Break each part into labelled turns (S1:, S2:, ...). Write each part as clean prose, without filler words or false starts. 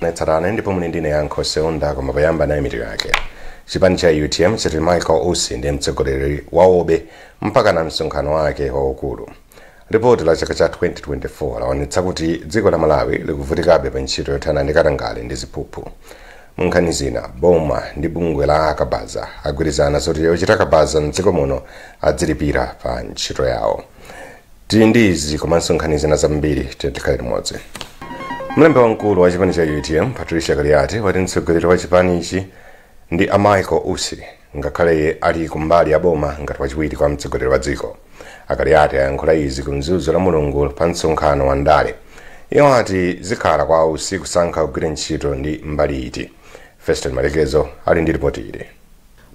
S1: Netsarane ndipo muli ndine yankho seunda koma poyamba nayo mitu yake. Chipani cha UTM chiti Michael Usi ndiye mtsogoleri wawobe mpaka na msonkhano wake waukulu. Ripoti la chaka cha 2024 laonetsa kuti dziko la Malawi likuvutikabe pa ntchito yothana ndi katangale ndi ziphuphu. Munkhani zina boma ndi bungwe la Kabaza agwirizana zoti yochita Kabaza mdziko muno adzilipira pa ntchito yawo. Tili ndi izi komanso nkhani zina zambiri tikhale limodzi. Mlembe wamkulu wa chipani cha UTM Patricia Kaliati wati mtsogoleri wa chipani ichi ndi Michael Usi ngakhale ali kumbali ya boma ngati wachiwiri kwa mtsogoleri wa dziko. Akaliati ayankhula izi ku mzuzu la Mulungu pa msonkhano wa ndale. Iwo ati zikhala kwa Usi kusankha kugwira ntchito ndi mbali iti. Feston Malekezo ali ndi ripoti ili.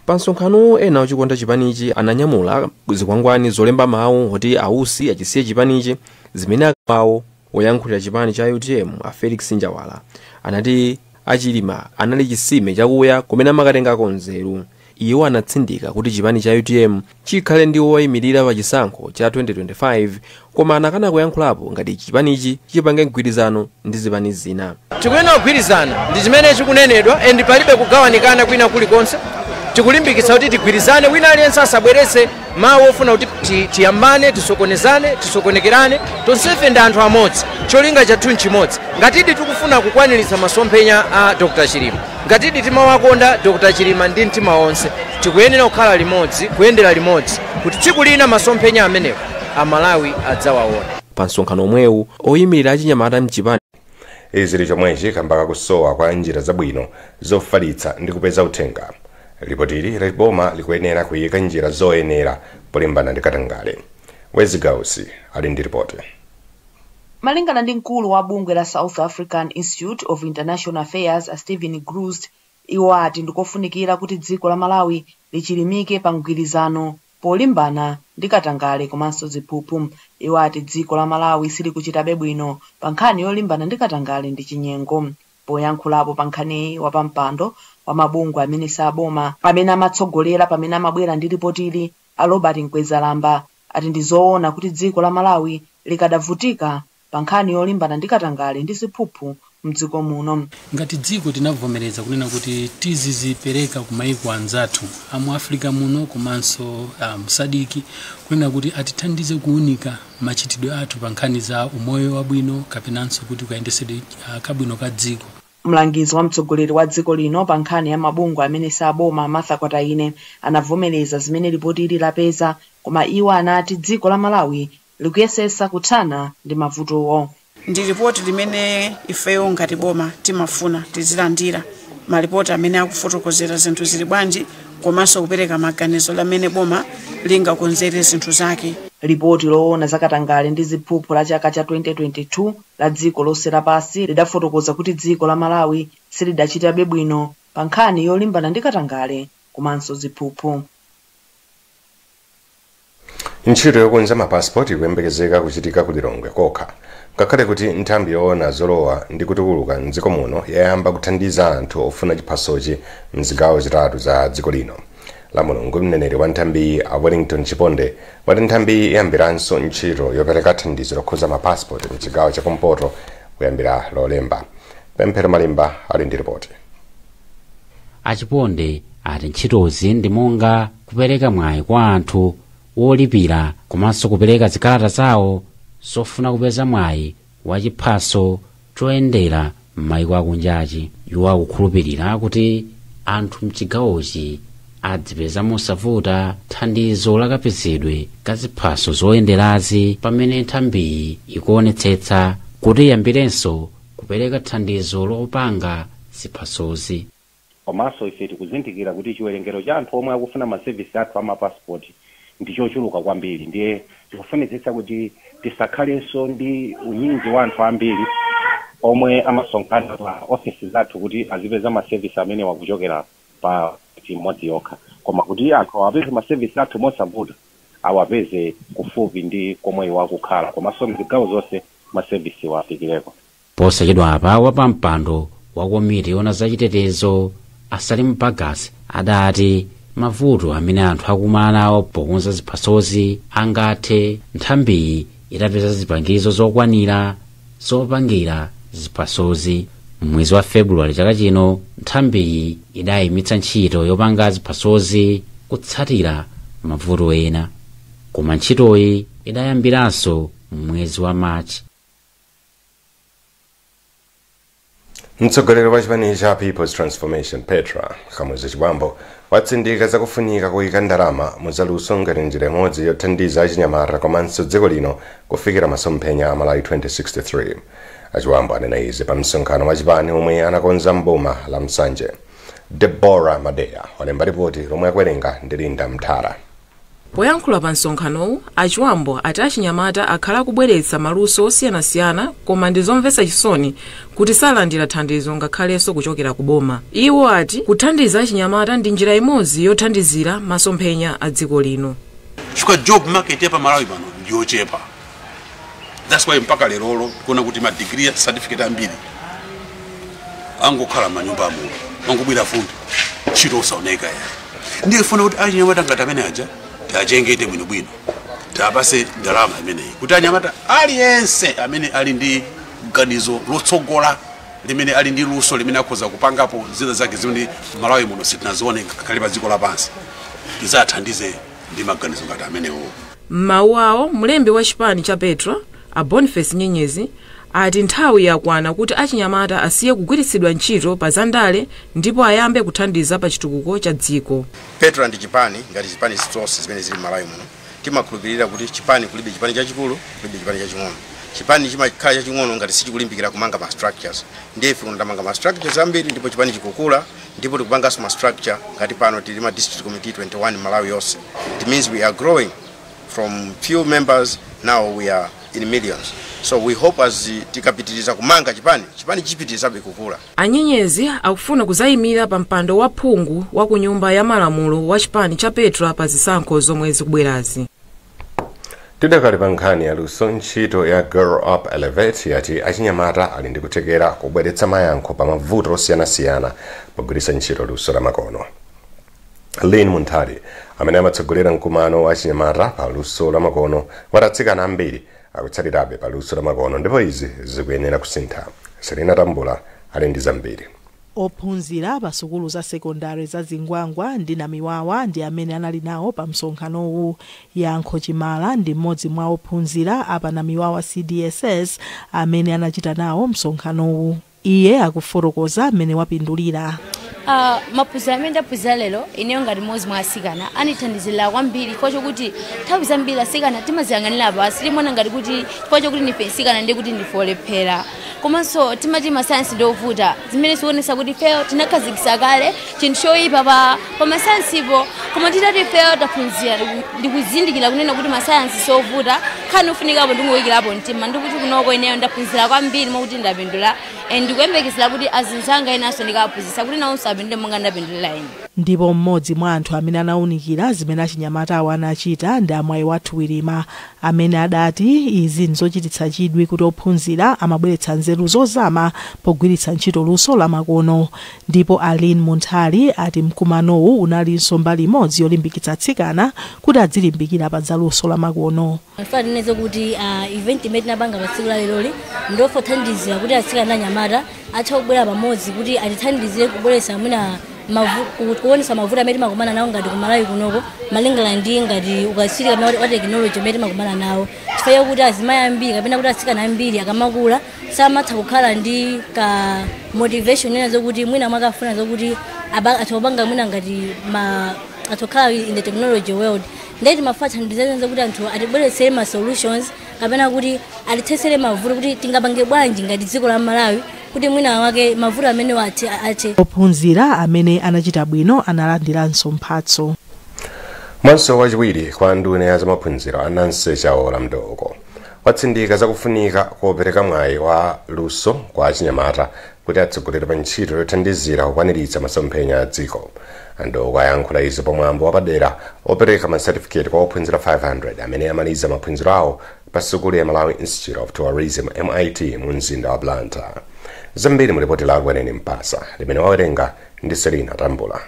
S2: Pa msonkhano ena ochikonda chipanichi ananyamula zikwangwani zolemba mawu kuti Usi achisiye chipanichi zimene akawo woyankhulira chipani cha UTM a Felix Njawala anati achilima anali chisime chakuya kumene amakatengako nzeru. Iwo anatsindika kuti chipani cha UTM chikhale ndi woyimirira pa chisankho cha 2025 koma anakana kuyankhulapo ngati chipanichi chipange mgwirizano ndi zipani zina.
S3: Tikuyenera kugwirizana ndi chimene chikunenedwa and palibe kugawanikana kwina kulikonse. Tikulimbikitsa kuti tigwirizane wina aliyense asabweretse mawu ofuna kuti tiyambane, tisokonezane, tisokonekerane, tonsefe ndi anthu amodzi. Cholinga chathu nchimodzi. Ngatidi tikufuna kukwaniritsa masomphenya a Dr. Chilima. Ngatidi timawakonda Dr. Chilima ndi mtima wonse. Tikuyenera kukhala limodzi, kuyendera limodzi kuti tsiku lina masomphenya amenewo Amalawi adzawaona.
S2: Pa msonkhano omwewu oyimirira achinyamata mchipani
S1: Izi chomwechi kambaka kusowa kwa njira zabwino zofalitsa ndi kupeza uthenga. Ripoti ili la boma likuyenera kuyika njira zoyenera polimbana ndi katangale. Wezigausi ali ndi ripoti.
S4: Malingana ndi mkulu wa bungwe la South African Institute of International Affairs Stephen Grust, iwo ati ndikofunikira kuti dziko la Malawi lichilimike pa mgwirizano polimbana ndi katangale komanso ziphuphu. Iwo ati dziko la Malawi silikuchitabe bwino pa nkhani yolimbana ndi katangale ndi chinyengo. Poyankhulapo pa nkhani wa pampando wa mabungwe amene saboma amene amatsogolera pamene amabwera ndi ripoti ili, Robert Nkwezalamba ati ndizoona kuti dziko la Malawi likadavutika pa nkhani yolimbana ndi katangale ndi ziphuphu mdziko muno.
S5: Ngati dziko tinavomereza kunena kuti tizizipereka ku maiko anzathu amu Africa muno komanso Sadiki kunena kuti atithandize kuunika machitidwe athu pa nkhani za umoyo wabwino kapenanso kuti kuyendesede kabwino ka dziko.
S4: Mlangizi wa mtsogoleri wa dziko lino pa nkhani ya mabungwe amene saboma Martha Kwataine anavomereza zimene ripoti ili lapeza, koma iwo anati dziko la Malawi likuyesesa kuthana ndi mavutowo.
S6: Ndi ripoti limene ifeyo ngati boma timafuna tizilandira malipoti amene akufotokozera zinthu zili bwanji komanso kupereka maganizo lamene boma lingakonzere zinthu zake.
S4: Ripoti loona zakatangale ndi ziphuphu la chaka cha 2022 la dziko lonse lapansi lidafotokoza kuti dziko la Malawi silidachitabe bwino pa nkhani yolimbana ndi katangale komanso ziphuphu.
S1: Ntchito yokonza mapasipoti ikuyembekezeka kuchitika ku Lilongwe kokha. Ngakhale kuti nthambi yoona zolowa ndi kutuluka mdziko muno yayamba kuthandiza anthu ofuna chiphasochi mzigawo zitatu za dziko lino. La Mulungu mneneri wa nthambi a Wellington Chiponde wati nthambi iyambiranso ntchito yopereka thandizo lokhuza mapasipoti mchigawo chakumpoto kuyambira lolemba. Pemphero Malimba ali ndi ripoti.
S7: Achiponde ati ntchitozi ndi monga kupereka mwayi kwa anthu wolipira komanso kupereka zikalata zawo zofuna kupeza mwayi wa chiphaso choyendera m'mayiko akunjachi. Iwo akukhulupirira kuti anthu mchigawochi adzipeza mosavuta thandizo lakapezedwe ka ziphaso zoyenderazi pamene nthambiyi ikuonetsetsa kuti iyambirenso kupereka thandizo lopanga ziphasozi.
S8: Komanso ife tikuzindikira kuti chiwerengero cha anthu omwe akufuna masevisi athu amapasipoti ndichochuluka kwambiri, ndiye tikufunitsitsa kuti tisakhalenso ndi unyinji wa anthu ambiri omwe amasonkhana pa ofisi zathu kuti azipeza masevisi amene wakuchokera pa imodzi yokha, koma kuti anthu awapeze masevisi athu mosavuta awapeze kufupi ndi komwe wakukhala, komanso mzigawo zonse masevisi wafikireko.
S7: Posachedwa apa wapampando wa komiti yoona zachitetezo Salim Bagasi adati mavuto amene anthu akumana nawo pokonza ziphasozi angathe nthambiyi itapeza zipangizo zokwanira zopangira ziphasozi. mwezi wa Februwale chaka chino nthambiyi idayimitsa ntchito yopanga ziphasozi kutsatira mavuto ena, koma ntchitoyi idayambiranso mwezi wa Machi.
S1: mtsogoleri wa chipani cha People's Transformation Petra Kamuzu Chibambo watsindika zakufunika kuyika ndalama muzaluso ngati njira imodzi yothandiza achinyamata komanso dziko lino kufikira masomphenya a Malawi 2063. Achibambo anena izi pa msonkhano wa chipani omwe anakonza mboma la Msanje. Deborah Madeya walemba ripoti lomwe akuwerenga ndi Linda Mthara.
S9: Poyankhula pa msonkhanowu, Achibambo ati achinyamata akhala kubweretsa maluso osiyanasiyana koma ndi zomvetsa chisoni kuti salandira thandizo ngakhalenso kuchokera ku boma. Iwo ati kuthandiza achinyamata ndi njira imodzi yothandizira masomphenya a dziko lino.
S10: Chifukwa job market pa Malawi pano ndiyochepa. That's why mpaka lerolo kuna kuti ma degree certificate ambiri angokhala manyumba amu angobwera fundo ntchito osaoneka ya. Ndiye funa kuti achinyamata ngati amene aja tachengete bwinobwino tapase ndalama imeneyi kuti anyamata aliyense amene ali ndi ganizo lotsogola limene ali ndi luso limene akhoza kupangapo zina zake zimene Malawi muno sitinazione ngakhale pa dziko lapansi tizathandize ndi maganizo ngati amenewo.
S9: M'mawu awo, mlembi wa chipani cha Petra a Boniface Nyenyezi ati nthawi yakwana kuti achinyamata asiye kugwiritsidwa ntchito pa zandale ndipo ayambe kuthandiza pa chitukuko cha dziko.
S11: Petra ndi chipani ngati chipani zonse zimene zili Malawi muno timakhulupirira kuti chipani kulibe chipani chachikulu kulibe chipani chaching'ono. Chipani chimakhala chaching'ono ngati sichikulimbikira kumanga ma structures. Ndiye ife kunamanga ma structures ambiri ndipo chipani chikukula ndipo tikupanganso ma structure ngati pano tili ma district committee 21 Malawi yonse. It means we are growing from few members, now we are in millions. So we hope as tikapitiriza kumanga chipani chipitirizabe kukula.
S9: Anyenyezi akufuna kuzayimira pa mpando wa phungu wa ku nyumba ya malamulo wa chipani cha Petra pa zisankho zomwe zikubwerazi.
S1: Tidakali pa nkhani ya luso, ntchito ya Girl Up Elevate yati achinyamata ali ndi kuthekera kubweretsa mayankho pa mavuto osiyanasiyana pogwiritsa ntchito luso la makono. Lynn Muntari amene amatsogolera mkumano wa achinyamata pa luso la makono watatsikana ambiri akutsatirabe pa luso la makono ndipo izi zikuyenera kusintha. Serena Tambula ali ndi zambiri.
S12: Ophunzira pa sukulu za sekondari za Zingwangwa ndi Namiwawa ndi amene anali nawo pa msonkhanowu. Yankho Chimala ndi mmodzi mwa ophunzira apa Namiwawa CDSS amene anachita nawo msonkhanowu. Iye akufotokoza amene wapindulira.
S13: Maphunziro amene ndaphunzira lero ineyo ngati mmodzi mwa asikana anithandizira kwambiri kwa chokuti nthawi zambiri asikana timaziyang'anira pasi limona ngati kuti chifukwa chokuti ndife asikana ndi kuti ndifolephera. Komanso timati masayansi ndovuta zimene zikuonesa kuti ifeyo tinakhazikitsa kale chinthu choyipa pa masayansipo, koma titati ifeyo taphunzira ndikuzindikira kunena kuti masayansi sovuta khani ufunikapo ndingoyikirapo mtima ndikuti kunoko ineyo ndaphunzira kwambiri mwakuti ndapindula ndikuyembekezera kuti azinzanga enanso ndikaphunzitsa kuti nawonso apindule monga ndapindulira ine.
S12: Ndipo mmodzi mwa anthu amene anawunikira zimene achinyamata awo anachita ndi amwayi wathu Wilima amene adati izi nzochititsa chidwi kuti ophunzira amabweretsa nzeru zozama pogwiritsa ntchito luso la makono. Ndipo Aline Muntari ati mkumanowu unalinso mbali imodzi yolimbikitsa atsikana kuti adzilimbikira pa za luso la makono.
S14: Mfano nezo kuti event imene tinapanga pa tsiku la lero ndofothandizira kuti atsikana anyamata atha kubwera pamodzi kuti atithandizire kubweretsa mwina kuonesa mavuto amene timakumana nawo ngati ku Malawi kunoko malingana ndi ngati ukasiri kapena wa technology amene timakumana nawo. Chifukwa kuti azimayi ambiri kapena kuti atsikana ambiri akamakula samatha kukhala ndi ka motivation ena zokuti mwina mwakafuna zokuti atopanga mwina ngati atokhala in the technology world. Ndeti mafatha ndizenza kuti anthu atibweretsere ma solutions kapena kuti atithesere mavuto kuti tingapange bwanji ngati dziko la Malawi kuti mwina wake mavuto amene ate.
S12: Ophunzira amene anachita bwino analandiranso mphatso.
S1: Mwanso wachiwiri kwa nduna ya zamaphunziro Anansi Chaola Mdoko watsindika zakufunika kuopereka mwayi wa luso kwa achinyamata kuti atsogolere pa ntchito yothandizira kukwaniritsa masomphenya a dziko. Mdoko ayankhula izi pamwambo wapadera opereka ma certificate kwa ophunzira 500 amene amaliza maphunziro awo pa sukulu ya Malawi Institute of Tourism MIT mu mzinda wa Blantyre. Zambiri mulipoti la Gweneni Mpasa limene wawerenga ndi Serena Tambula.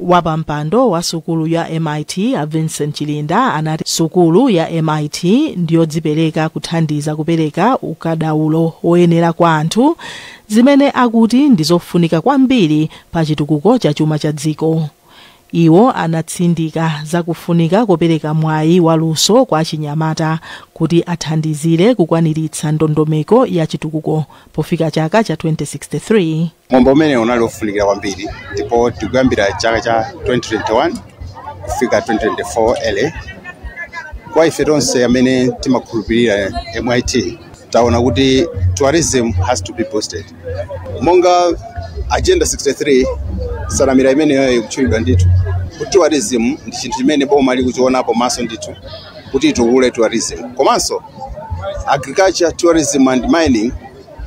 S12: wapampando wa sukulu ya MIT a Vincent Chilinda anati sukulu ya MIT ndiyodzipereka kuthandiza kupereka ukadaulo woyenera kwa anthu zimene akuti ndizofunika kwambiri pa chitukuko cha chuma cha dziko. Iwo anatsindika zakufunika kupereka mwayi waluso kwa achinyamata kuti athandizire kukwaniritsa ndondomeko ya chitukuko pofika chaka cha 2063.
S15: Mwambo umene unali ofunikira kwambiri ndipo tikuyambira chaka cha 2021 kufika 2024 ele kwa ife tonse amene timakhulupirira MIT taona kuti tourism has to be boosted. Monga agenda 63 salamira imeneyo ikuchulidwa ndithu kuti tourism ndi chinthu chimene boma likuchionapo maso ndithu kuti tukule tourism. Komanso agriculture, tourism and mining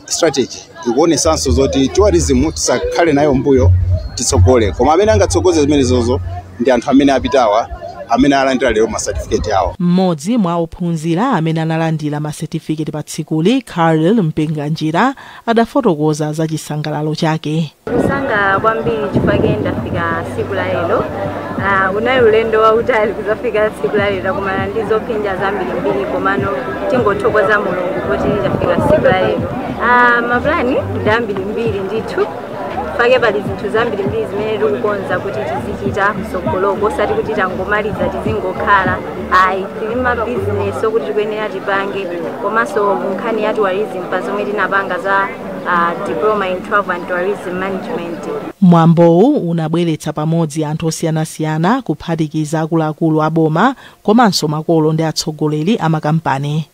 S15: strategy ikuonesanso zoti tourism tisakhale nayo mbuyo titsogole, koma amene angatsogoze zimenezozo ndi anthu amene apitawa amene alandira lero ma certificate awo.
S12: Mmodzi mwa ophunzira amene analandira ma certificate pa tsikuli, Carl Mpenganjira, adafotokoza za chisangalalo chake.
S16: Kusanga kwambiri chifukwa ndafika siku la lero. Unali ulendo wautali kuzafika siku la lero kumana ndizopinja zambiri komano tingothokoza Mulungu kuti tafika siku la lero. Maplani ndambiri ndithu. Fake pali zinthu zambiri zimene tikukonza kuti tizichita kusogoloko osati kuti tangomaliza tizingokhala. Tili ma business okuti tikuyenera tipange komanso nkhani ya tourism pa zomwe tinapanga za diploma in travel and tourism management.
S12: Mwambowu unabweretsa pamodzi anthu osiyanasiyana kuphatikiza akuluakulu aboma komanso makolo ndi atsogoleri amakampani.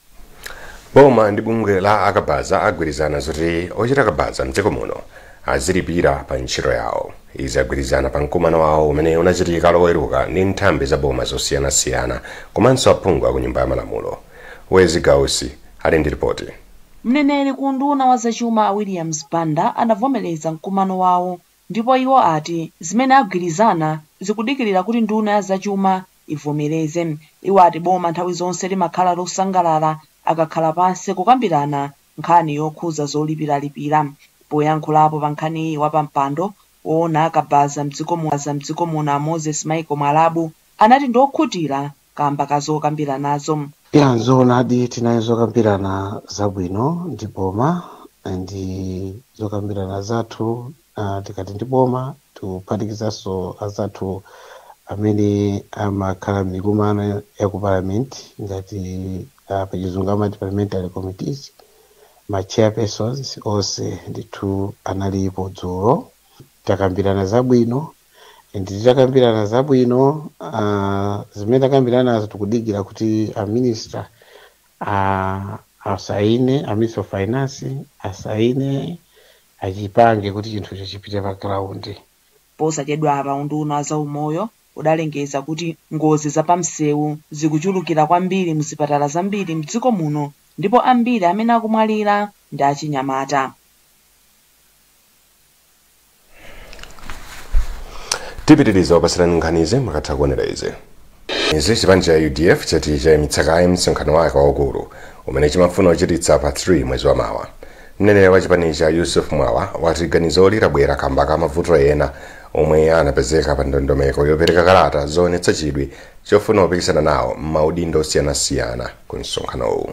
S1: Boma ndi bungwe la Akabaza agwirizana zoti ochita kabaza mdziko muno azilipira pa ntchito yawo. Izi agwirizana pa mkumano wawo umene unachitika loweruka ndi nthambi za boma zosiyanasiyana komanso aphungu a ku nyumba ya malamulo. Wezi Gausi ali ndi ripoti.
S4: Mneneri ku nduna wa zachuma Williams Banda anavomereza mkumano wawo ndipo iwo ati zimene agwirizana zikudikirira kuti nduna ya zachuma ivomereze. Iwo ati boma nthawi zonse limakhala losangalala akakhala pansi kukambirana nkhani yokhuza zolipiralipira. Poyankhulapo pa nkhani wapampando woona akabaza mdziko muno Moses Michael Mwalabu anati ndokhutira kamba kazokambiranazo.
S17: Nzoonadi tinayo zokambirana zabwino ndi boma ndi zokambirana zathu tikati ndi boma tuphatikizanso azathu amene amakhala mikumano ya ku parliament ngati pachizungu amati parliamentary committees, ma chairpersons onse ndithu analipo dzulo. Takambirana zabwino ndi titakambirana zabwino zimene takambirana tikudikira kuti a minister asaine, a minister of finance asaine achipange kuti chinthu chipite pa ground.
S4: Posachedwa apa unduna za umoyo udalengeza kuti ngozi za pamsewu zikuchulukira kwambiri mzipatala zambiri mdziko muno ndipo ambiri amene akumwalira ndi achinyamata.
S1: Tipitiriza wapasirani nkhanize mwakatha kuonera izi. Izi chipani cha UDF chati chayimitsa msonkhano wake waukulu umene chimafuna kuchititsa pa 3 mwezi wa mawa. Mneneri wa chipani cha Yusuf Mwawa wati ganizo labwera kamba ka mavuto ena omwe anapezeka pa ndondomeko yopereka kalata zoonetsa chidwi chofuna kupikisana nawo m'maudindo osiyanasiyana ku msonkhanowu.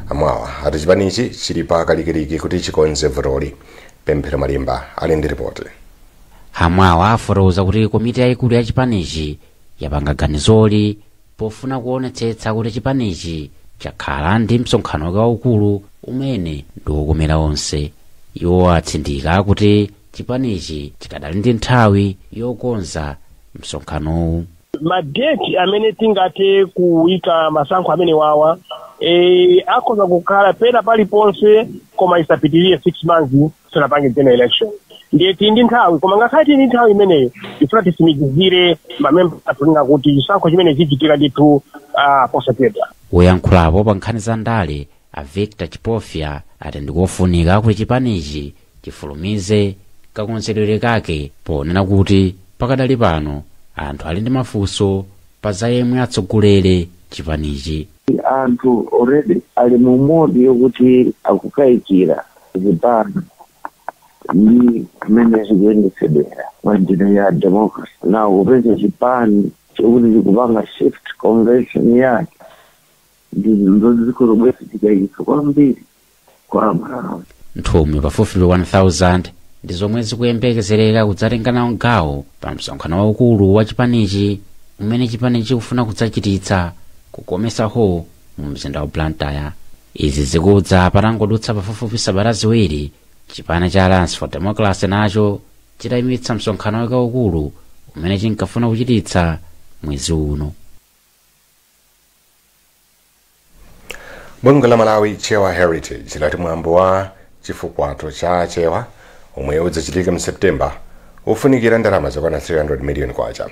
S1: Amwawa ati chipanichi chili pa kalikiliki kuti chikonze vutoli. Pemphero Malimba ali ndi ripoti.
S7: Amwawa afotokoza kuti komiti yayikulu ya chipanichi yapanga ganizoli pofuna kuonetsetsa kuti chipanichi chakhala ndi msonkhano waukulu umene ndi wokomera onse. Iwo atsindika kuti chipanichi chikadali ndi nthawi yokonza msonkhanowu.
S18: Madeti amene tingate kuika masankho amene wawa akhoza kukhala pena paliponse koma isapitirire 6 months sanapange general election. Ndiye tindi nthawi koma ngakhale tindi nthawi imeneyo ifuna tisimikizire mamemba atulinga kuti chisankho chimene chichitika ndithu posachedwa.
S7: Woyankhulapo pa nkhani za ndale a Victor Chipofya ati ndikofunika kuti chipanichi chifulumize kakonzedwere kake ponena kuti pakadali pano anthu ali ndi mafunso pa za yemwe atsogolere chipanichi.
S19: Anthu already ali mu modi yokuti akukayikira chipani ndi kumene zikuyendetsedwera mwa njira ya democracy. Na kupeza chipani chokuti chikupanga shift convention yake ndizo zikulobwezitika iso kwambiri kwa Malawi.
S7: nthumwi pafupifupi 1000 ndi zomwe zikuyembekezereka kudzatenga nawo gawo pa msonkhano waukulu wa chipanichi umene chipani chikufuna kudzachititsa kukometsaho mu mzinda wa Blantyre. Izi zikudza patangodutsa pafupifupi sabata ziwiri chipani cha Alliance for Democracy nacho chitayimitsa msonkhano wake waukulu umene chinkafuna kuchititsa mwezi uno.
S1: Bungwe la Malawi Chewa Heritage lati mwambo wa chifukwato cha Chewa omwe udzachitika mu Septemba ufunikira ndalama zokwana 300 million kwacha.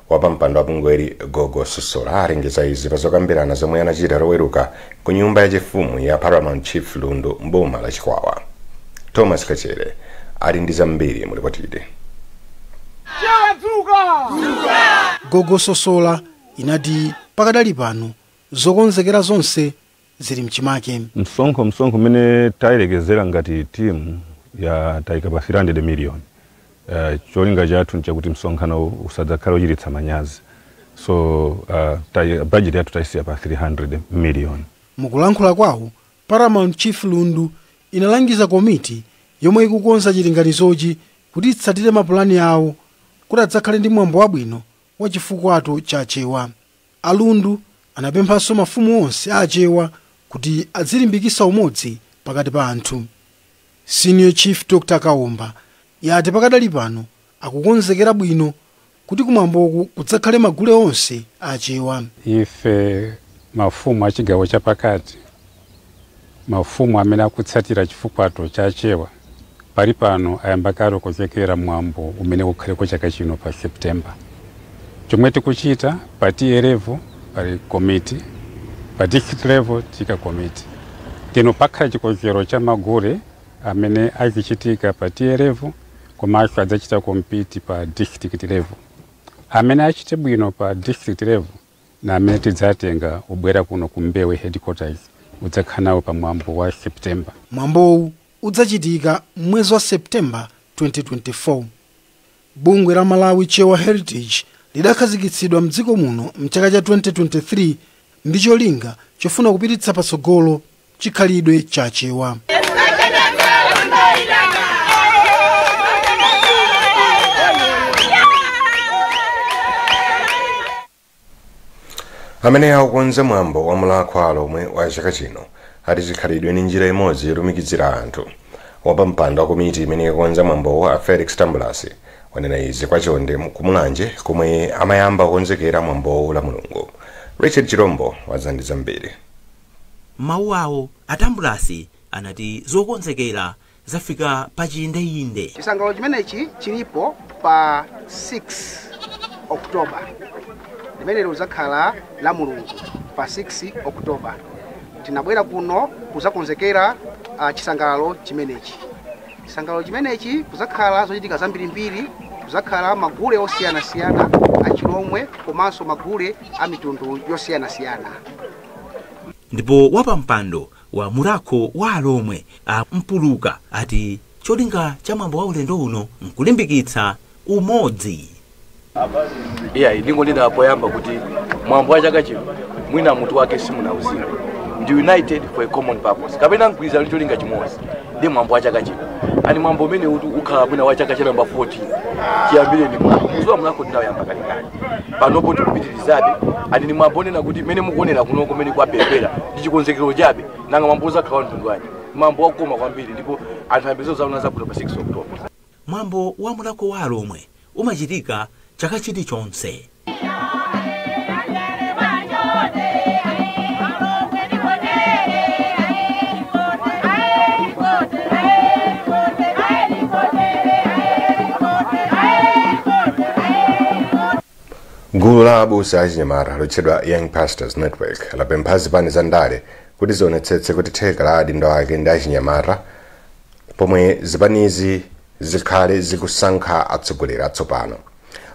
S1: Wapampando wa bungweli Gogo Susola alengeza izi pazokambirana zomwe anachita loweruka ku nyumba yachifumu ya Paramount Chief Lundu mboma la Chikwawa. Thomas Kachere ali ndi zambiri mu ripoti ide.
S20: Gogo Susola inati pakadali pano zokonzekera zonse zili mchimake.
S21: Msonkho mene tayilekezera ngati timu ya taika pa 300 million. Cholinga chathu nchakuti msonkhano usadzakhala uchiritsa manyazi. So budget yathu tayisiya pa 300 million.
S20: Mukulankhula kwawo Paramount Chief Lundu inalangiza komiti yomwe ikukonza chilinganizochi kuti itsatire mapulani awo kuti adzakhale ndi mwambo wabwino wa chifukwato cha Chewa. Alundu anapemphanso mafumu onse a Chewa kuti adzilimbikitsa umodzi pakati pa anthu. Senior Chief Dr. Kaomba yati pakadali pano akukonzekera bwino kuti kumwamboku kudzakhale magule onse a Chewa.
S22: Ife mafumu achigawo chapakati, mafumu amene akutsatira chifukwato cha Chewa, pali pano ayamba kale kuchekera mwambo umene ukhaleko chaka chino pa September. Chomwe tikuchita pa tier level pali committee, pa district level tika committee. Tino pakhala chikochero cha magule amene akichitika pa tier level komanso adzachita compete pa district level. Amene achite bwino pa district level na amene tidzatenga ubwera kuno ku Mbewe headquarters udzakhalawo pa mwambo wa September.
S20: Mwambowu udzachitika mwezi wa September 2024. Bungwe la Malawi Chewa Heritage lidakhazikitsidwa mdziko muno mchaka cha 2023 ndi cholinga chofuna kupititsa patsogolo chikhalidwe cha Chewa.
S1: Amene akukonza mwambo wa mulakwalo omwe wa chaka chino ati chikhalidwe ni njira imodzi yolumikizira anthu. Wapampando wa komiti imene ikukonza mwambo wa Felix Tambulasi wanena izi kwachonde kumulanje komwe amayamba kukonzekera mwambo la Mulungu. Richard Chirombo wazandiza mbiri.
S23: Mawu awo Atambulasi anati zokonzekera zafika pa chiyindeyinde.
S24: Chisangalalo chimenechi chilipo pa 6 Oktoba. Limene lizakhala la Mulungu pa 6 Oktoba. Tinabwera kuno kuzakonzekera chisangalalo chimenechi. Chisangalalo chimenechi kuzakhala zochitika zambirimbiri, kuzakhala magule osiyanasiyana achilomwe komanso magule a mitundu yosiyanasiyana.
S23: Ndipo wapampando wa Murako wa Alomwe a Mpuluka ati cholinga cha mwambo wa ulendo uno nkulimbikitsa umodzi.
S25: Ndingonena poyamba kuti mwambo wa chaka chino mwina mutu wake simunauziwa. Ndi united for a common purpose. Kapena nkwiza cholinga chimodzi. Ndi mwambo wa chaka chino. Ani mwambo umene ukhala mwina wa chaka cha namba 14. Chiyambire ndi mwambo. Kuzowa Murako ndinayamba kalikali. Panopo tikupitirizabe ani ni mwambo nena kuti mene mukuonera kuno kumene kwapepera ndi chikonzekero chabe nanga mwambo zakhala ndundwani. Mwambo wakoma kwambiri ndipo anthu ambezo zaona zabwino pa 6 October.
S23: Mwambo wa Murako wa Alomwe umachitika chaka chilichonse.
S1: Gulu la abusa achinyamata lotchedwa Young Pastors Network lapempha zipani za ndale kuti zionetsetse kuti theka la adindo ake ndi achinyamata pomwe zipanizi zikhale zikusankha atsogoleri atsopano.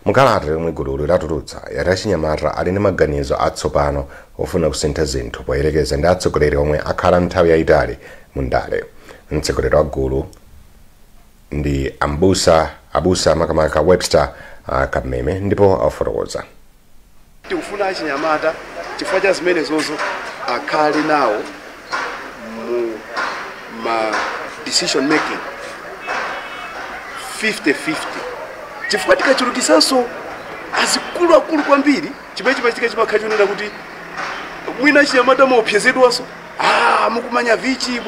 S1: Mukalata yomwe gulu latulutsa yati achinyamata ali ndi maganizo atsopano ofuna kusintha zinthu poyerekeza ndi atsogoleri omwe akhala nthawi yayitali mu ndale. Mtsogoleri wa gulu ndi abusa makamaka Webster Kameme ndipo afotokoza.
S2: Tikufuna achinyamata chifukwa cha zimene zozo akhale nawo mu ma decision making 50-50 chifukwa tikachulukisanso akulu kwambiri chimene chimachitika chimakhala kuti mwina achinyamata maopsezedwanso mukumanya vichi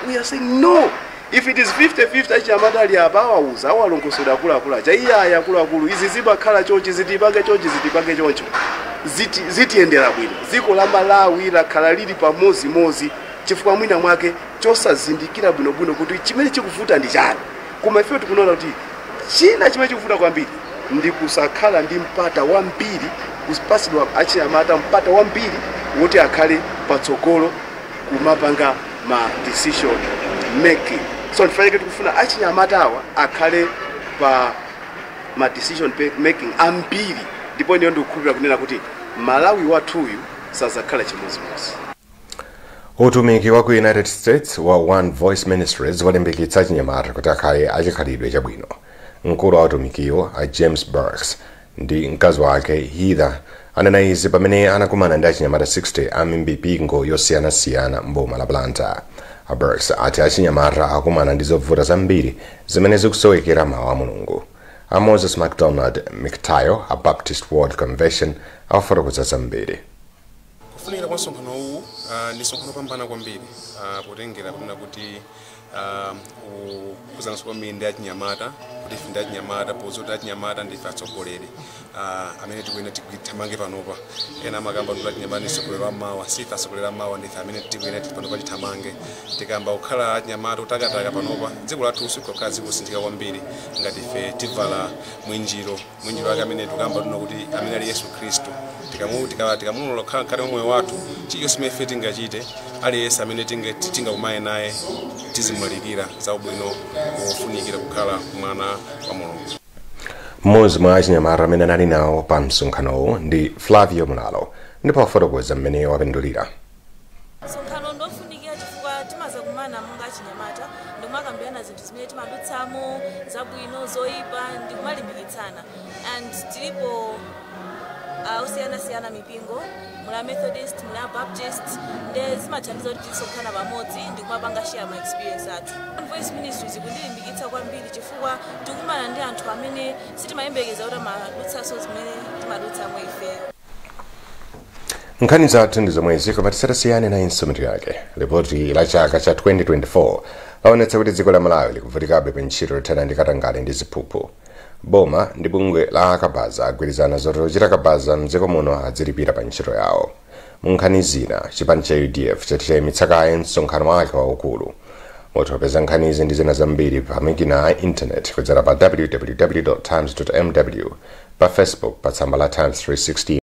S2: we are saying no. If it is 50-50 achinyamata ali apa awauza awalongosoda akulu acha iya akulu izi zimakhala chonchi zitipange choncho zitiyendera bwino. Dziko la Malawi lakhala lili pamozi chifukwa mwina mwake chosazindikira bwinobwino kuti chimene chikuvuta ndi chani. Koma ife tikuona kuti china chimene chikuvuta kwambiri ndi kusakhala ndi mpata wambiri, kupasidwa achinyamata mpata wambiri woti akhale patsogolo kumapanga ma decision making. So ndifanike tikufuna achinyamata awa akhale pa ma decision making ambiri, ndipo ndiyo ndikukhulupirira kunena kuti Malawi wathuyu sazakhala chimozimozi.
S1: Utumiki wa ku United States wa One Voice Ministries walimbikitsa achinyamata kuti akhale achikhalidwe chabwino. Mkulu wa utumikiwo James Burks ndi mkazi wake Heather anena izi pamene anakumana ndi achinyamata 60 amipingo yosiyanasiyana mboma la Blantyre. Burks ati achinyamata akumana ndi zovuta zambiri zimene zikusowekera mawu a Mulungu. Moses McDonald Mctayo a Baptist World Convention afotokoza zambiri.
S3: Kufunikira kwa msonkhano uwu ni msonkhano pambana kwambiri potengera kunena kuti kuzanso kwambiri ndi achinyamata kuti ife ndi achinyamata pozoti achinyamata ndife atsogoleri amene tikuyenera tithamange panopa. Ena amakamba kuti achinyamata ndi atsogoleri ammawa, sife atsogoleri ammawa ndife amene tikuyenera panopa tithamange. Tikamba kukhala achinyamata utakataka panopa dziko lathunso likukhala dziko losinthika kwambiri ngati ife tivala mwinjiro wake amene tikamba kuti amene ali Yesu Khristu. Tikamulola kukhala mkati mwa moyo wathu chilichonse chimene ife tingachite aliyense amene tingakumane naye tizimulalikira za ubwino wofunikira kukhala mwana wa Mulungu.
S1: Mmodzi mwa achinyamata amene anali nawo pa msonkhanowu ndi Flavio Mulalo ndipo afotokoza mmene wapindulira.
S5: Msonkhano ndofunikira chifukwa timazakumana monga achinyamata ndikumakambirana zinthu zimene timadutsamo zabwino zoyipa ndikumalimbikitsana and tilipo usiyana mipingo mula Methodist mula Baptist ndi zimathandiza kuti tisonkhana pamodzi ndikumapanga share my experience athu. One Voice Ministries ikundilimbikitsa kwambiri chifukwa tikumana ndi anthu amene sitimayembekeza kuti amadutsanso zimene timadutsamo ife.
S1: Nkhani zathu ndi zomwe ziko patisiyane na insomito yake. Ripoti la chaka cha 2024 laonetsa kuti dziko la Malawi likuvutikabe pa ntchito yothana ndi katangale ndi ziphuphu. Boma ndi bungwe la akabaza agwirizana zoti ochita kabaza mdziko muno adzilipira pa ntchito yawo. Mu nkhani zina chipani cha UDF chatichayimitsa kaye msonkhano wake waukulu. Mutopeza nkhani izi ndi zina zambiri pa makina a internet kudzera pa www.times.mw, pa Facebook pa tsamba la Times 360.